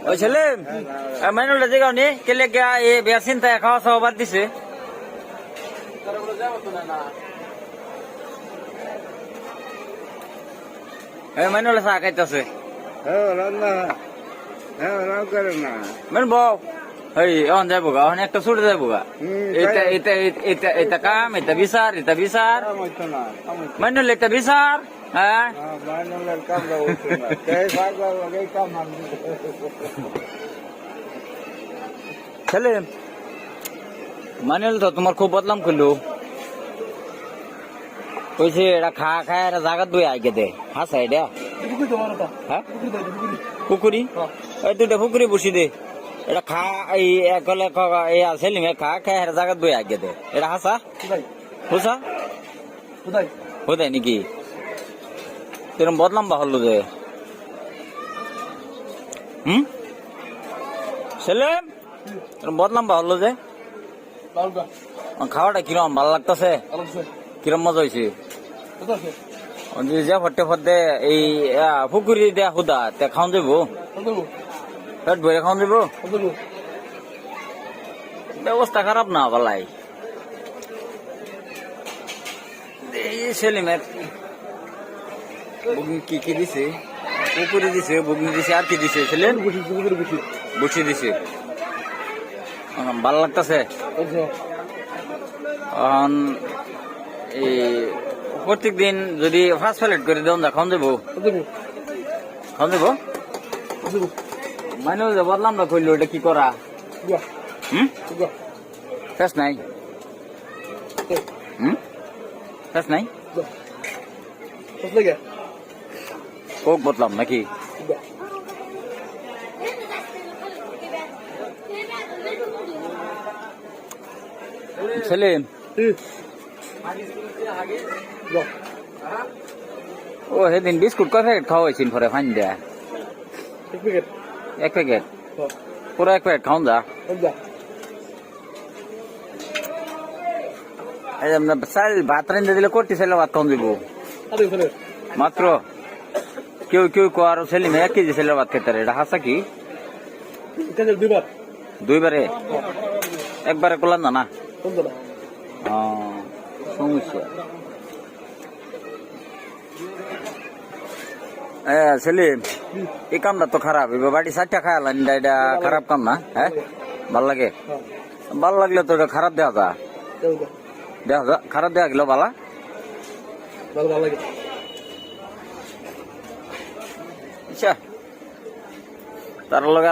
ওই ছেলে মাইনুলটা যে গাওনি কেলে গিয়া এ বিয়ার চিন্তায় খাওয়া খাওয়া বাদ দিছে মাইনুল চা খাইতেছে মেন বউ এই অন যাইব গা অন একটা ছুটে যাইব গা এটা এটা এটা এটা কাম এটা বিচার মাইনুল এটা বিচার হ্যাঁ ছেলে মাইনুল তো তোমার খুব বদলাম করলো কইছে এটা খা খায় এটা জায়গা দুই আগে দে হাসা এটা হ্যাঁ পুকুরি এই দুইটা পুকুরি বসি দে এটা খা এই একলে ছেলে মেয়ে খা খায় এটা জায়গা দুই আগে দে এটা হাসা হুসা হুদাই নাকি এরকম বদলাম বা হলো যে ছেলে এরকম বদলাম বা হলো যে খাওয়াটা কিরম ভালো লাগতেছে কিরম মজা হয়েছে যে ফটে ফটে এই পুকুরি দেয়া হুদা তে খাওয়া যাবো পেট ভরে খাওয়া যাবো ব্যবস্থা খারাপ না বালাই এই ছেলে মেয়ের কি কি দিছে পুকুরি দিছে বগনি দিছে আর কি দিছে ছেলে বসে দিছে ভালো লাগতেছে এই প্রত্যেক দিন যদি ফার্স্ট প্লেট করে দেন খাওয়া যাবো খাওয়া যাবো মানে বদলাম না কইলো এটা কি করা ফেস নাই ফেস নাই কোক বদলাম নাকি ছেলে ও সেদিন বিস্কুট কয় প্যাকেট খাওয়া হয়েছিল পরে ফাইন দেয়া এক প্যাকেট পুরো এক প্যাকেট খাওন যা চাল ভাত রান্ধে দিলে করতে চাইলে ভাত খাওয়া যাবো মাত্র কেউ কেউ আর ছেলে মেয়ে 1 কেজি ছেলে ভাত খেতে এটা হাসা কি দুইবারে একবারে করলাম না সমস্যা ছেলে এই কামটা তো খারাপ এবার বাড়ি 4টা খায়ালাম এটা খারাপ কাম না হ্যাঁ ভাল লাগে ভাল লাগলে তো এটা খারাপ দেওয়া যা খারাপ দেওয়া গেল বালা আচ্ছা তার লগে